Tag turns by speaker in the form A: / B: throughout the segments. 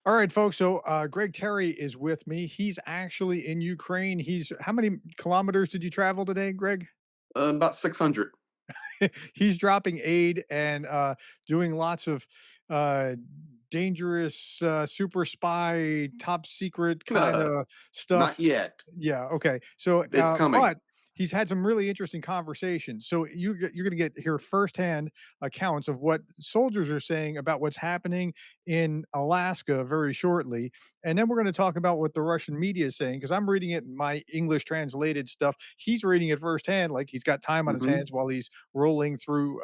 A: All right, folks. So Greg Terry is with me. He's actually in Ukraine. He's how many kilometers did you travel today, Greg?
B: About 600.
A: He's dropping aid and doing lots of uh, dangerous, super spy, top secret kind
B: Uh,
A: of
B: Not
A: stuff.
B: yet.
A: Yeah. Okay. So,
B: It's coming.
A: but he's had some really interesting conversations. So you're going to get hear firsthand accounts of what soldiers are saying about what's happening in Alaska very shortly, and then we're going to talk about what the Russian media is saying because I'm reading it in my English translated stuff. He's reading it firsthand, like he's got time on his
B: Mhm.
A: hands while he's rolling through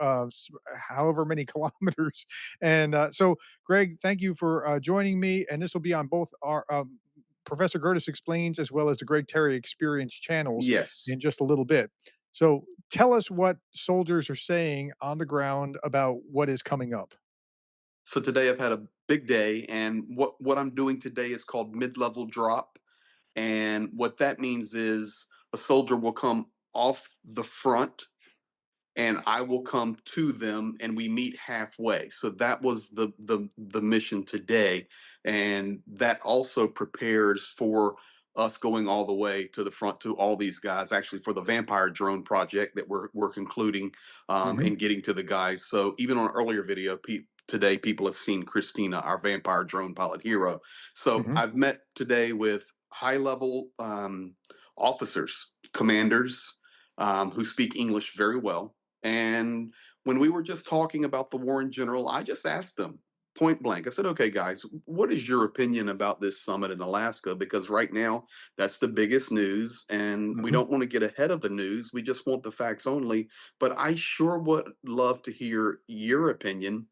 A: however many kilometers. And so, Greg, thank you for joining me. And this will be on both our Professor Gerdes Explains as well as the Greg Terry Experience channels
B: Yes.
A: in just a little bit. So, tell us what soldiers are saying on the ground about what is coming up.
B: So today I've had a big day, and what I'm doing today is called mid-level drop. And what that means is a soldier will come off the front and I will come to them and we meet halfway. So that was the mission today, and that also prepares for us going all the way to the front to all these guys. Actually, for the vampire drone project that we're concluding
A: Mhm,
B: and getting to the guys. So even on an earlier video, today people have seen Christina, our vampire drone pilot hero. So
A: mhm.
B: I've met today with high level officers, commanders who speak English very well, and when we were just talking about the war in general, I just asked them point blank. I said, okay, guys, what is your opinion about this summit in Alaska? Because right now, that's the biggest news, and we
A: Mhm.
B: don't want to get ahead of the news. We just want the facts only. But I sure would love to hear your opinion.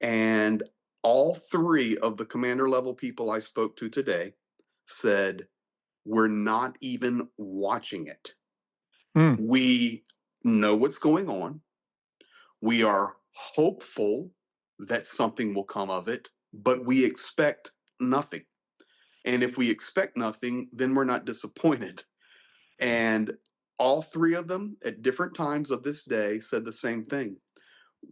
B: And all three of the commander level people I spoke to today said, we're not even watching it.
A: Mm.
B: We know what's going on. We are hopeful that something will come of it, but we expect nothing. And if we expect nothing, then we're not disappointed. And all three of them at different times of this day said the same thing.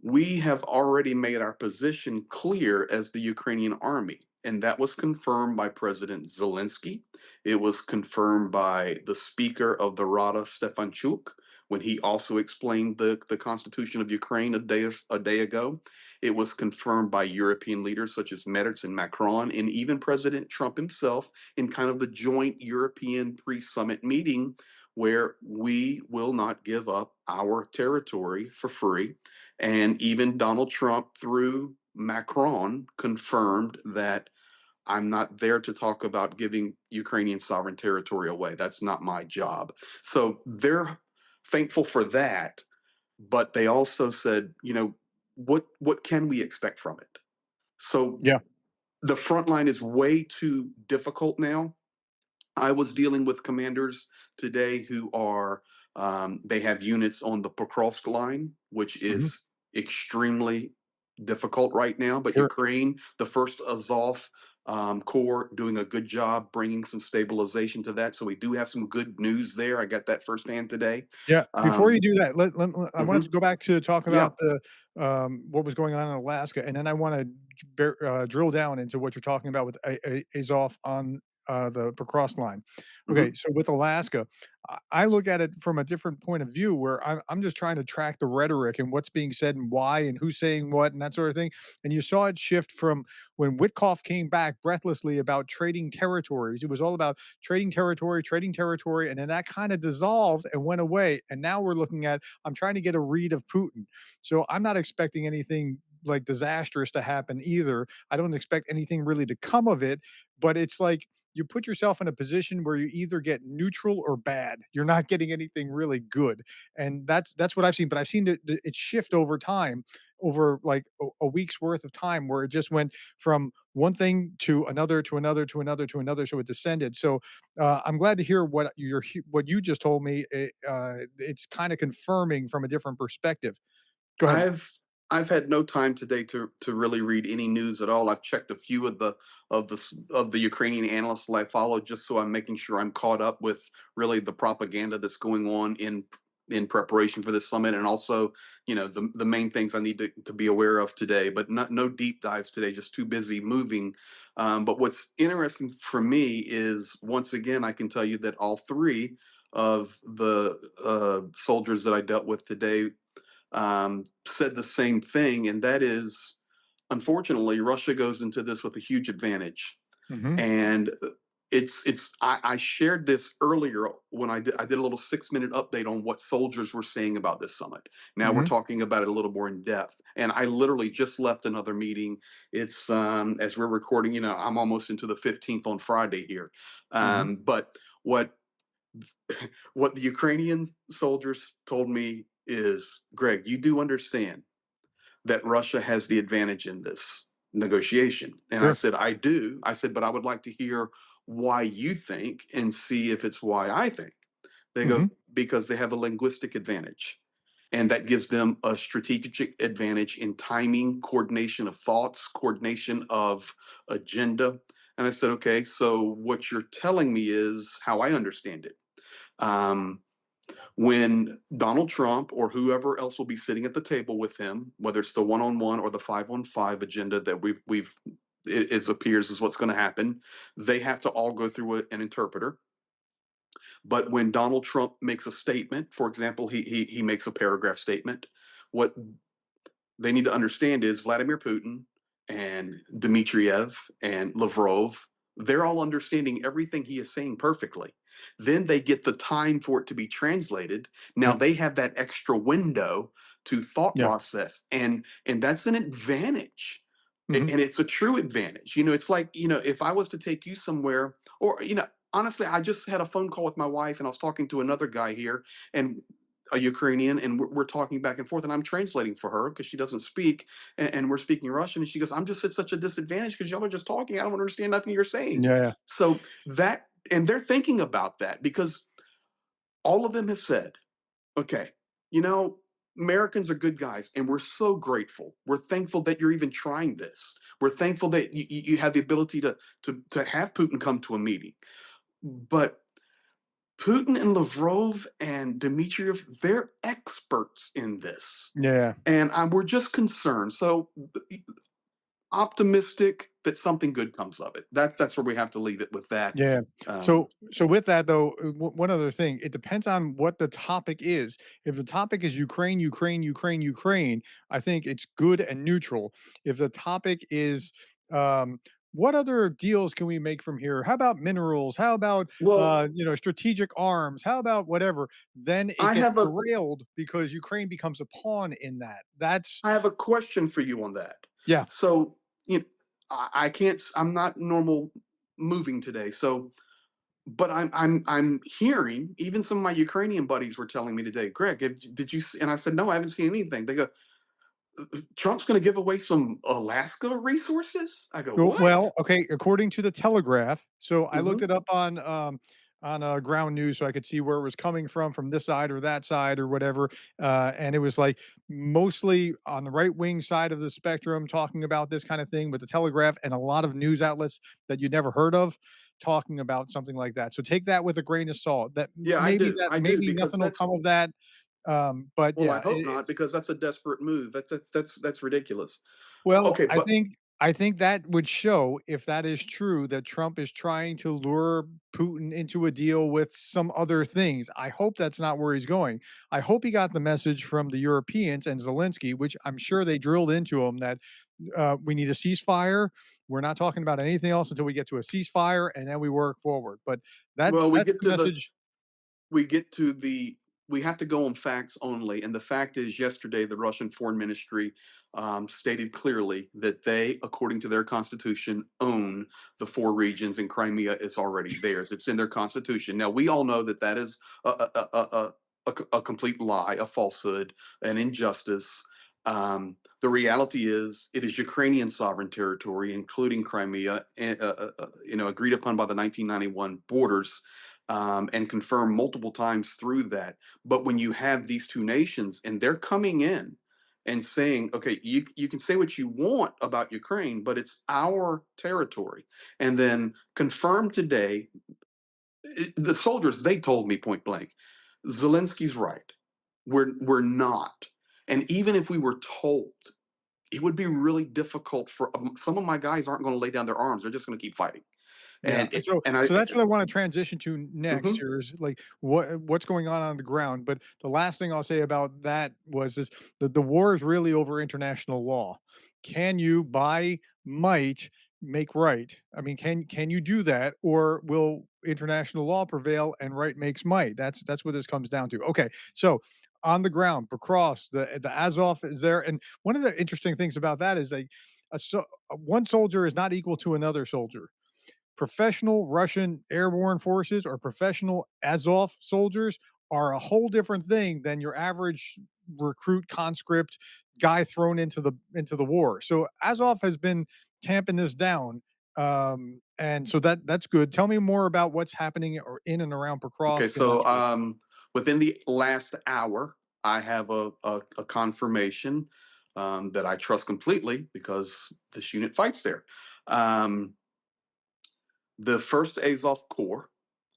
B: We have already made our position clear as the Ukrainian army. And that was confirmed by President Zelensky. It was confirmed by the Speaker of the Rada, Stefanchuk, when he also explained the Constitution of Ukraine a day ago. It was confirmed by European leaders such as Merz and Macron, and even President Trump himself in kind of the joint European pre summit meeting, where we will not give up our territory for free. And even Donald Trump, through Macron, confirmed that I'm not there to talk about giving Ukrainian sovereign territory away. That's not my job. So they're thankful for that, but they also said, what can we expect from it? So
A: Yeah.
B: the front line is way too difficult now. I was dealing with commanders today who are they have units on the Pokrovsk line, which
A: Mhm.
B: is extremely difficult right now. But
A: Sure.
B: Ukraine, the first Azov Corps, doing a good job bringing some stabilization to that. So we do have some good news there. I got that firsthand today.
A: Yeah, before you
B: Um,
A: do that, I wanted to
B: mhm,
A: go back to talk
B: yeah.
A: about what was going on in Alaska, and then I wanna drill down into what you're talking about with A Azov on, the Procross line. Okay,
B: Mhm.
A: so with Alaska, I look at it from a different point of view where I'm just trying to track the rhetoric and what's being said and why and who's saying what and that sort of thing, and you saw it shift from when Witkoff came back breathlessly about trading territories. It was all about trading territory, and then that kind of dissolved and went away. And now we're looking at, I'm trying to get a read of Putin. So I'm not expecting anything like disastrous to happen either. I don't expect anything really to come of it, but it's like you put yourself in a position where you either get neutral or bad. You're not getting anything really good, and that's what I've seen. But I've seen it shift over time, over like a week's worth of time, where it just went from one thing to another to another to another to another. So it descended. So I'm glad to hear what you just told me. It's kind of confirming from a different perspective. Go ahead.
B: I've I've had no time today to really read any news at all. I've checked a few of the Ukrainian analysts that I follow just so I'm making sure I'm caught up with really the propaganda that's going on in in preparation for this summit, and also, the main things I need to be aware of today. But not no deep dives today. Just too busy moving. But what's interesting for me is, once again, I can tell you that all three of the soldiers that I dealt with today said the same thing, and that is, unfortunately, Russia goes into this with a huge advantage.
A: Hmm.
B: And I shared this earlier when I did a little 6-minute update on what soldiers were saying about this summit. Now we're
A: Hmm.
B: talking about it a little more in depth. And I literally just left another meeting. It's as we're recording, I'm almost into the 15th on Friday here.
A: Hmm.
B: But what the Ukrainian soldiers told me is, Greg, you do understand that Russia has the advantage in this negotiation. And I
A: Sure.
B: said, I do. I said, but I would like to hear why you think and see if it's why I think. They go,
A: Hmm.
B: because they have a linguistic advantage. And that gives them a strategic advantage in timing, coordination of thoughts, coordination of agenda. And I said, okay, so what you're telling me is how I understand it. Um, when Donald Trump or whoever else will be sitting at the table with him, whether it's the one-on-one or the five-on-five agenda that it appears is what's going to happen, they have to all go through an interpreter. But when Donald Trump makes a statement, for example, he makes a paragraph statement, what they need to understand is Vladimir Putin and Dmitriev and Lavrov, they're all understanding everything he is saying perfectly. Then they get the time for it to be translated. Now
A: Yep.
B: they have that extra window to thought
A: Yeah.
B: process, and that's an advantage.
A: Hmm.
B: And it's a true advantage. It's like, if I was to take you somewhere, or, honestly, I just had a phone call with my wife and I was talking to another guy here, and a Ukrainian, and we're talking back and forth, and I'm translating for her because she doesn't speak, and we're speaking Russian, and she goes, "I'm just at such a disadvantage because y'all are just talking. I don't understand nothing you're saying."
A: Yeah. Yeah.
B: So and they're thinking about that because all of them have said, "Okay, you know, Americans are good guys, and we're so grateful. We're thankful that you're even trying this. We're thankful that you have the ability to have Putin come to a meeting, but." Putin and Lavrov and Dmitriev, they're experts in this.
A: Yeah.
B: And we're just concerned. So optimistic that something good comes of it. That's where we have to leave it with that.
A: Yeah.
B: Um,
A: So with that though, one other thing, it depends on what the topic is. If the topic is Ukraine, Ukraine, Ukraine, Ukraine, I think it's good and neutral. If the topic is what other deals can we make from here? How about minerals? How about
B: well,
A: strategic arms? How about whatever? Then it
B: I
A: gets
B: have a
A: derailed because Ukraine becomes a pawn in that. That's
B: I have a question for you on that.
A: yeah.
B: So you know, I can't. I'm not normal moving today. So, but I'm hearing, even some of my Ukrainian buddies were telling me today, Greg, did you? And I said, no, I haven't seen anything. They go, Trump's going to give away some Alaska resources. I go, what?
A: Well, okay, according to the Telegraph, so I looked
B: Hmm.
A: it up on ground news so I could see where it was coming from this side or that side or whatever, and it was like mostly on the right wing side of the spectrum talking about this kind of thing with the Telegraph and a lot of news outlets that you'd never heard of talking about something like that. So take that with a grain of salt.
B: Yeah, I
A: Maybe
B: do.
A: that
B: I do
A: maybe
B: because
A: nothing will
B: that's
A: come of that. But
B: well, I
A: yeah,
B: hope not because that's a desperate move. That's ridiculous.
A: well,
B: Okay, but
A: I think that would show, if that is true, that Trump is trying to lure Putin into a deal with some other things. I hope that's not where he's going. I hope he got the message from the Europeans and Zelensky, which I'm sure they drilled into him that we need a ceasefire. We're not talking about anything else until we get to a ceasefire, and then we work forward. But
B: well,
A: that's the message.
B: we get to the we have to go on facts only, and the fact is, yesterday the Russian Foreign Ministry stated clearly that they, according to their constitution, own the four regions, and Crimea is already theirs. It's in their constitution. Now we all know that that is a complete lie, a falsehood, an injustice. The reality is, it is Ukrainian sovereign territory, including Crimea, agreed upon by the 1991 borders, and confirmed multiple times through that. But when you have these two nations and they're coming in and saying, okay, you can say what you want about Ukraine, but it's our territory. And then confirmed today, the soldiers, they told me point blank, Zelensky's right. We're not. And even if we were told, it would be really difficult for some of my guys aren't going to lay down their arms. They're just going to keep fighting.
A: Yeah,
B: And it,
A: so
B: and I,
A: so that's what I wanna transition to next
B: mhm.
A: here is, like, what's going on the ground, but the last thing I'll say about that was is the war is really over international law. Can you, by might, make right? I mean, can you do that, or will international law prevail and right makes might? That's what this comes down to. Okay, so on the ground, Pokrovsk, the Azov is there, and one of the interesting things about that is, like, one soldier is not equal to another soldier. Professional Russian airborne forces or professional Azov soldiers are a whole different thing than your average recruit conscript guy thrown into the war. So Azov has been tamping this down, and so that's good. Tell me more about what's happening or in and around
B: Okay,
A: Pokrovsk and that
B: so
A: sort of.
B: within the last hour, I have a confirmation that I trust completely because this unit fights there. Um, the First Azov Corps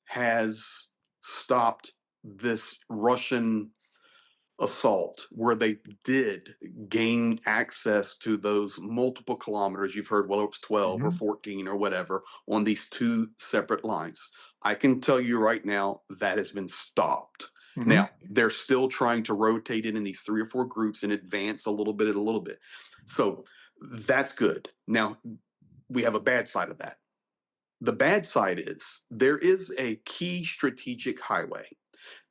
B: has stopped this Russian assault where they did gain access to those multiple kilometers. You've heard, well, it was 12 or
A: Mhm,
B: 14 or whatever on these two separate lines. I can tell you right now that has been stopped.
A: mhm,
B: Now, they're still trying to rotate it in these three or four groups and advance a little bit at a little bit. So that's good. Now, we have a bad side of that. The bad side is there is a key strategic highway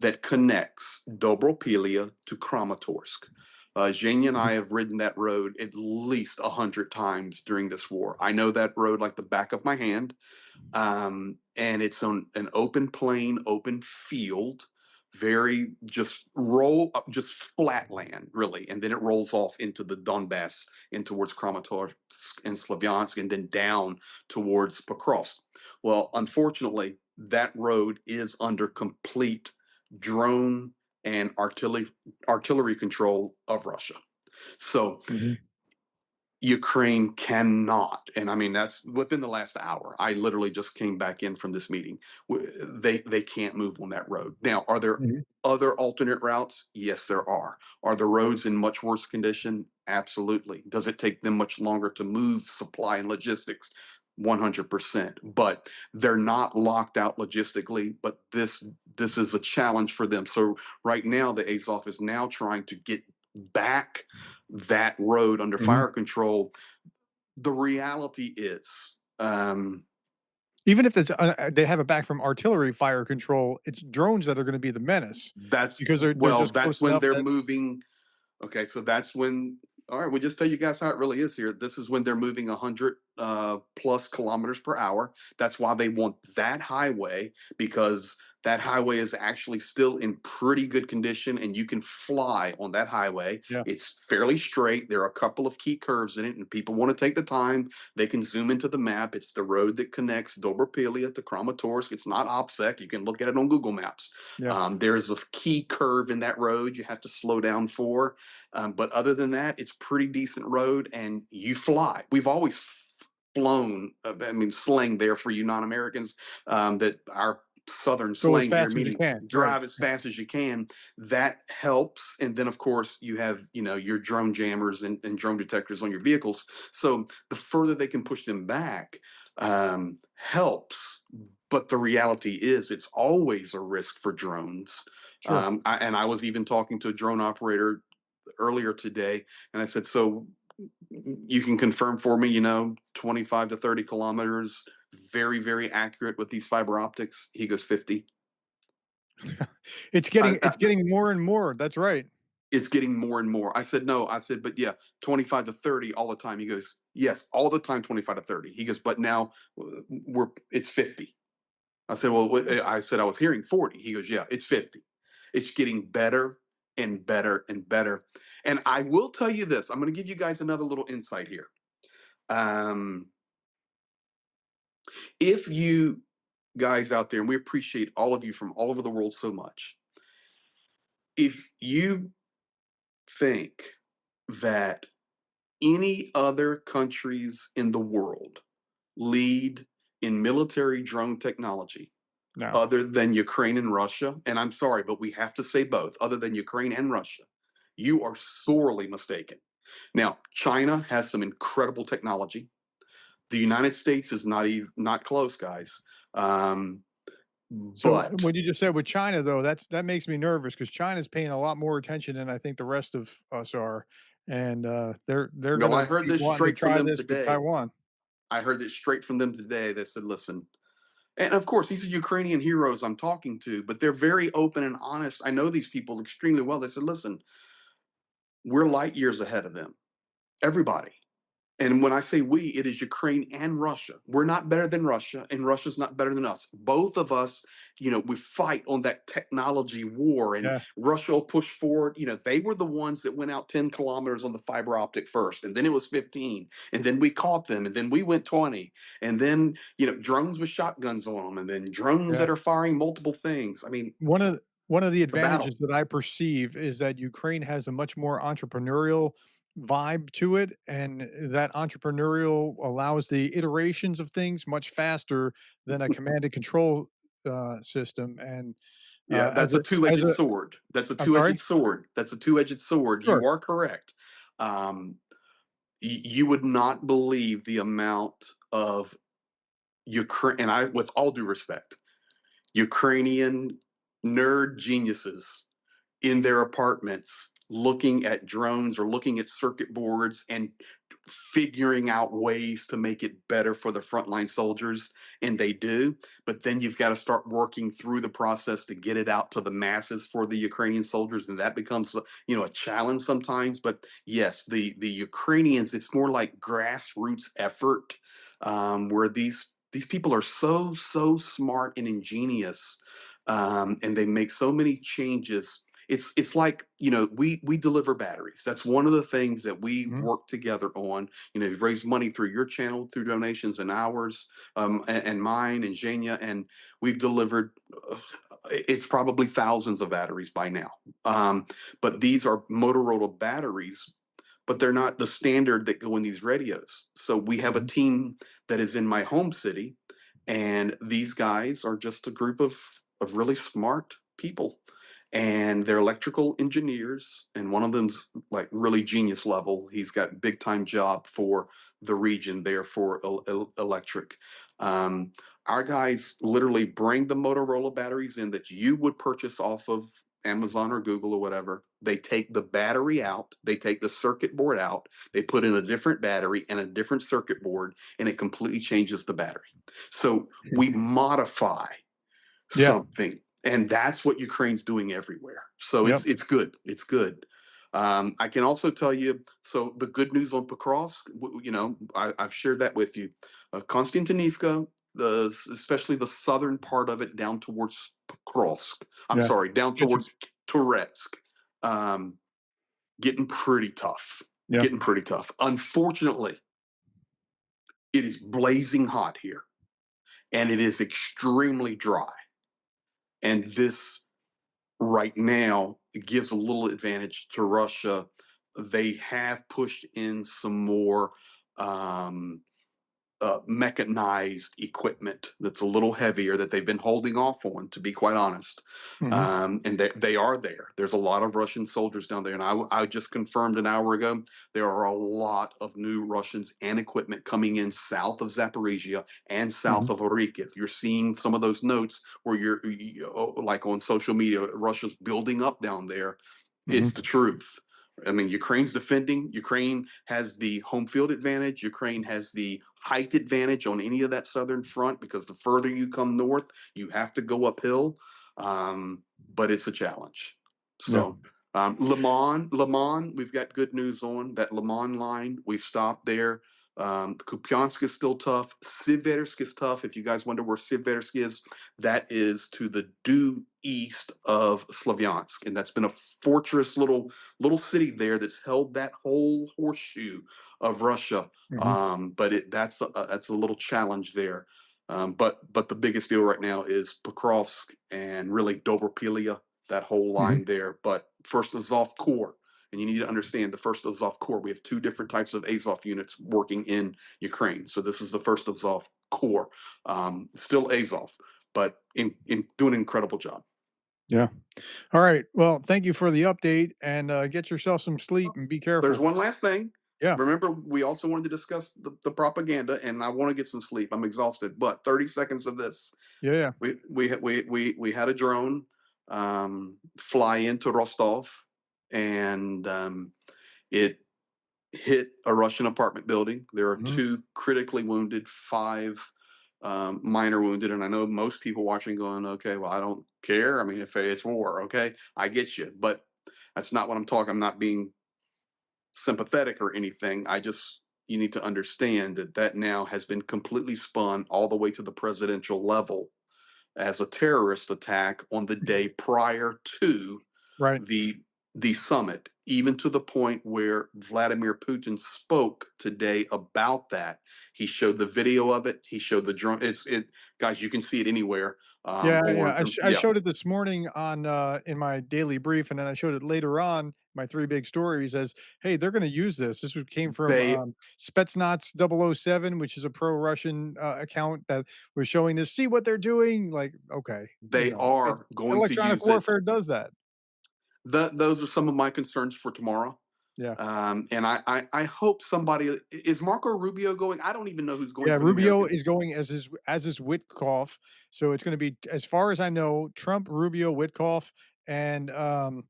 B: that connects Dobropilia to Kramatorsk. Zhenya and
A: mhm,
B: I have ridden that road at least 100 times during this war. I know that road like the back of my hand, and it's on an open plain, open field, very just roll up, just flat land, really, and then it rolls off into the Donbass, in towards Kramatorsk and Slavyansk, and then down towards Pokrovsk. Well, unfortunately, that road is under complete drone and artillery control of Russia. So
A: mhm,
B: Ukraine cannot, and I mean that's within the last hour. I literally just came back in from this meeting. They can't move on that road. Now, are there
A: mhm.
B: other alternate routes? Yes, there are. Are the roads in much worse condition? Absolutely. Does it take them much longer to move supply and logistics? 100%. But they're not locked out logistically. But this is a challenge for them. So right now, the Azov is now trying to get back that road under
A: Mhm.
B: fire control. The reality is,
A: Even if it's they have it back from artillery fire control, it's drones that are gonna be the menace
B: that's
A: because they're
B: well,
A: just
B: that's
A: close
B: when
A: enough
B: they're
A: that.
B: moving. Okay, so that's when. All right, we'll just tell you guys how it really is here. This is when they're moving 100 plus kilometers per hour. That's why they want that highway, because that highway is actually still in pretty good condition and you can fly on that highway.
A: Yeah,
B: It's fairly straight. There are a couple of key curves in it, and people want to take the time. They can zoom into the map. It's the road that connects Dobropilia to Kramatorsk. It's not OPSEC. You can look at it on Google Maps.
A: yeah.
B: There's a key curve in that road you have to slow down for, but other than that, it's pretty decent road, and you fly. We've always flown. I mean, slang there for you non-Americans. That our southern
A: Go as
B: slang here,
A: fast as you
B: meaning
A: can, right.
B: drive as fast as you can. That helps, and then of course you have your drone jammers and drone detectors on your vehicles. So the further they can push them back, helps. But the reality is, it's always a risk for drones.
A: Sure.
B: And I was even talking to a drone operator earlier today, and I said, "So you can confirm for me, 25 to 30 kilometers, very, very accurate with these fiber optics?" He goes, 50.
A: It's
B: I,
A: getting
B: I,
A: it's getting more and more, that's right.
B: it's getting more and more. I said, "No." I said, "But yeah, 25 to 30 all the time." He goes, "Yes, all the time, 25 to 30." He goes, "But now it's 50." I said, "Well," I said, "I was hearing 40." He goes, "Yeah, it's 50. It's getting better and better and better." And I will tell you this, I'm going to give you guys another little insight here. Um, if you guys out there, and we appreciate all of you from all over the world so much, if you think that any other countries in the world lead in military drone technology,
A: No.
B: other than Ukraine and Russia, and I'm sorry, but we have to say both, other than Ukraine and Russia, you are sorely mistaken. Now, China has some incredible technology. The United States is not close, guys. Um,
A: So
B: but
A: when you just said with China though, that makes me nervous because China's paying a lot more attention than I think the rest of us are, and they're
B: well,
A: gonna
B: I heard
A: be
B: this
A: wanting to
B: straight from
A: try
B: them
A: this with
B: today.
A: Taiwan.
B: I heard this straight from them today. They said, "Listen," and of course, these are Ukrainian heroes I'm talking to, but they're very open and honest. I know these people extremely well. They said, "Listen, we're light years ahead of them. Everybody." And when I say we, it is Ukraine and Russia. We're not better than Russia, and Russia's not better than us. Both of us, we fight on that technology war, and
A: Yeah,
B: Russia will push forward. They were the ones that went out 10 kilometers on the fiber optic first, and then it was 15, and then we caught them, and then we went 20, and then, drones with shotguns on them, and then drones
A: yeah.
B: that are firing multiple things. I mean,
A: One of the
B: it's a battle.
A: advantages that I perceive is that Ukraine has a much more entrepreneurial vibe to it, and that entrepreneurial allows the iterations of things much faster than a command and control, system, and,
B: Yeah,
A: as
B: that's a
A: a as
B: two-edged
A: a
B: sword. That's a
A: I'm sorry?
B: two-edged sword. That's a two-edged sword.
A: Sure.
B: You are correct. Um, you would not believe the amount of Ukraine, and I, with all due respect, Ukrainian nerd geniuses in their apartments looking at drones or looking at circuit boards and figuring out ways to make it better for the frontline soldiers, and they do. But then you've got to start working through the process to get it out to the masses for the Ukrainian soldiers, and that becomes a challenge sometimes. But yes, the Ukrainians, it's more like grassroots effort, where these people are so smart and ingenious, and they make so many changes. It's like, we deliver batteries. That's one of the things that we
A: Mhm,
B: work together on. You've raised money through your channel, through donations and ours, and mine and Jania, and we've delivered. It's probably thousands of batteries by now. Um, but these are Motorola batteries, but they're not the standard that go in these radios. So we have a
A: mhm,
B: team that is in my home city, and these guys are just a group of really smart people, and they're electrical engineers, and one of them's like really genius level. He's got big time job for the region there for electric. Um, our guys literally bring the Motorola batteries in that you would purchase off of Amazon or Google or whatever. They take the battery out, they take the circuit board out, they put in a different battery and a different circuit board, and it completely changes the battery. So we modify
A: yeah,
B: something, and that's what Ukraine's doing everywhere. So
A: yep,
B: it's good. It's good. I can also tell you. So the good news on Pokrovsk, I've shared that with you. Konstantinivka, especially the southern part of it, down towards Pokrovsk. I'm
A: yeah.
B: sorry, down
A: Get you
B: towards Touretsk. Um, Getting pretty tough.
A: yeah,
B: Getting pretty tough. Unfortunately, it is blazing hot here, and it is extremely dry. And this right now gives a little advantage to Russia. They have pushed in some more um, mechanized equipment that's a little heavier that they've been holding off on, to be quite honest.
A: mhm,
B: And they are there. There's a lot of Russian soldiers down there. And I just confirmed an hour ago there are a lot of new Russians and equipment coming in south of Zaporizhia and
A: mhm,
B: south of Orikhiv. You're seeing some of those notes where like on social media, Russia's building up down there.
A: mhm,
B: It's the truth. I mean, Ukraine's defending. Ukraine has the home field advantage. Ukraine has the height advantage on any of that southern front because the further you come north, you have to go uphill. But it's a challenge.
A: yeah,
B: So, Le Mans, we've got good news on that Le Mans line. We've stopped there. Kupiansk is still tough. Siversk is tough. If you guys wonder where Siversk is, that is to the due east of Slavyansk, and that's been a fortress little city there that's held that whole horseshoe of Russia.
A: mhm,
B: But that's a little challenge there. But the biggest deal right now is Pokrovsk and really Dobropilia, that whole
A: mhm,
B: line there. But first Azov Corps, and you need to understand the first Azov Corps. We have two different types of Azov units working in Ukraine. So this is the first Azov Corps, still Azov. but in doing an incredible job.
A: Yeah. All right. Well, thank you for the update, and get yourself some sleep and be
B: There's
A: careful.
B: one last thing.
A: Yeah.
B: Remember, we also wanted to discuss the propaganda, and I want to get some sleep. I'm exhausted, but 30 seconds of this.
A: Yeah. Yeah.
B: We had a drone fly into Rostov, and it hit a Russian apartment building. There are
A: Mhm.
B: two critically wounded, five minor wounded, and I know most people watching going, okay, well, I don't care. I mean, if it's war, okay, I get you, but that's not what I'm talking. I'm not being sympathetic or anything. I just, you need to understand that that now has been completely spun all the way to the presidential level as a terrorist attack on the day prior to
A: Right.
B: the the summit, even to the point where Vladimir Putin spoke today about that. He showed the video of it. He showed the drone. It, guys. You can see it anywhere.
A: Yeah, yeah. I
B: Yeah,
A: showed it this morning on in my daily brief, and then I showed it later on my three big stories as, hey, they're going to use this. Came from
B: they
A: Spetsnaz 007, which is a pro-Russian account that was showing this. See what they're doing? Like, okay,
B: they are going to
A: electronic
B: use it.
A: warfare does that.
B: Those are some of my concerns for tomorrow.
A: Yeah.
B: And I hope somebody is Marco Rubio going. I don't even know who's going
A: Yeah,
B: for the
A: Rubio is
B: Americans.
A: going as his Witkoff, so it's gonna be, as far as I know, Trump, Rubio, Witkoff, and,
B: No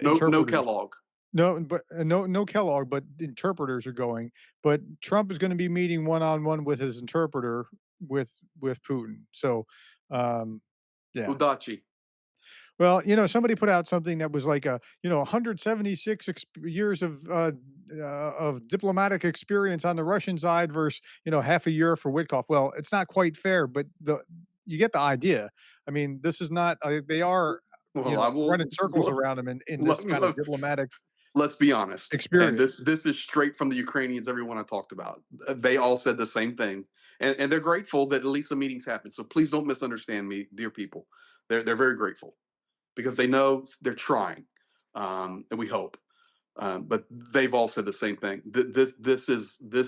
A: interpreters.
B: Kellogg.
A: No, but, no Kellogg, but interpreters are going, but Trump is gonna be meeting one-on-one with his interpreter with Putin, so, yeah.
B: Udachi.
A: Well, somebody put out something that was like 176 years of diplomatic experience on the Russian side versus half a year for Witkoff. Well, it's not quite fair, but you get the idea. I mean, this is not. They are
B: Well, I will.
A: running circles around him in this
B: Let,
A: kind of
B: let,
A: diplomatic
B: let's be honest. And
A: experience.
B: this is straight from the Ukrainians. Everyone I talked about, they all said the same thing, and they're grateful that at least the meetings happen. So please don't misunderstand me, dear people. They're very grateful because they know they're trying, and we hope. But they've all said the same thing. This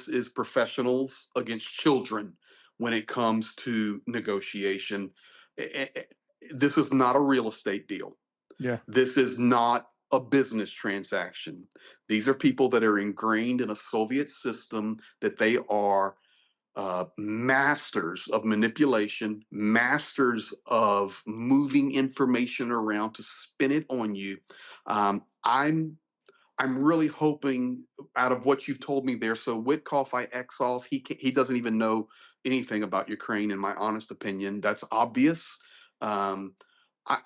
B: is professionals against children when it comes to negotiation. This is not a real estate deal.
A: Yeah,
B: This is not a business transaction. These are people that are ingrained in a Soviet system that they are masters of manipulation, masters of moving information around to spin it on you. I'm really hoping out of what you've told me there. So Witkoff, I X off. He doesn't even know anything about Ukraine, in my honest opinion. That's obvious. Um,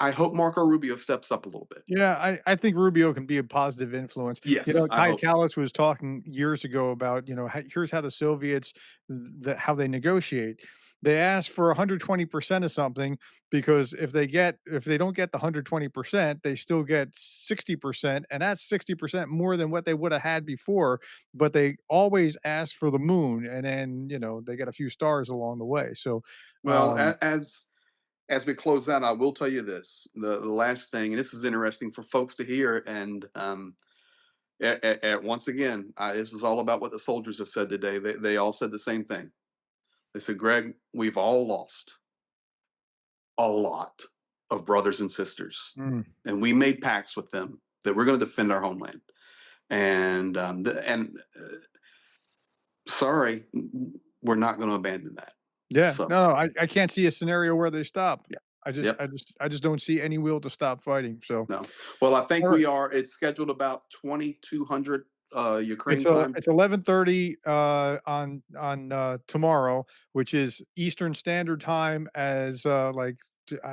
B: I hope Marco Rubio steps up a little bit.
A: yeah. I think Rubio can be a positive influence.
B: Yes, I
A: Kai
B: hope.
A: Kallas was talking years ago about here's how the Soviets, how they negotiate. They ask for 120% of something because if they don't get the 120%, they still get 60%, and that's 60% more than what they would have had before. But they always ask for the moon, and then they get a few stars along the way. So,
B: Well,
A: um,
B: as we close out, I will tell you this: the last thing, and this is interesting for folks to hear, and once again, this is all about what the soldiers have said today. They all said the same thing. They said, Greg, we've all lost a lot of brothers and sisters.
A: mm,
B: And we made pacts with them that we're going to defend our homeland. And sorry, we're not going to abandon that.
A: yeah,
B: So,
A: no, I can't see a scenario where they stop.
B: yeah.
A: I just
B: Yep.
A: I just I just don't see any will to stop fighting, so,
B: No. Well, I think
A: alright.
B: we are. It's scheduled about 2200 Ukraine time.
A: It's 11:30, tomorrow, which is Eastern Standard Time, as, like,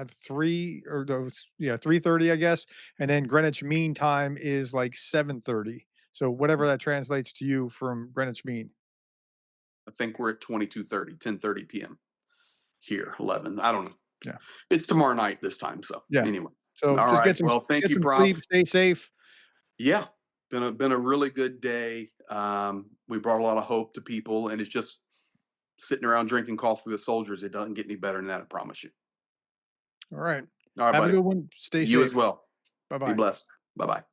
A: 3 or those, yeah, 3:30, I guess, and then Greenwich Mean Time is, like, 7:30. So whatever that translates to you from Greenwich Mean.
B: I think we're at 22:30, 10:30 p.m. here, 11. I don't know.
A: Yeah,
B: It's tomorrow night this time. So,
A: yeah.
B: anyway.
A: So
B: All
A: just
B: right. Well, thank
A: get
B: you,
A: some sleep,
B: Prof.
A: stay safe.
B: Yeah, been a really good day. We brought a lot of hope to people, and it's just sitting around drinking coffee with soldiers. It doesn't get any better than that. I promise you.
A: Alright.
B: All right,
A: Have a
B: buddy.
A: good one. Stay
B: You as
A: safe.
B: well. Be
A: Bye-bye.
B: blessed. Bye bye.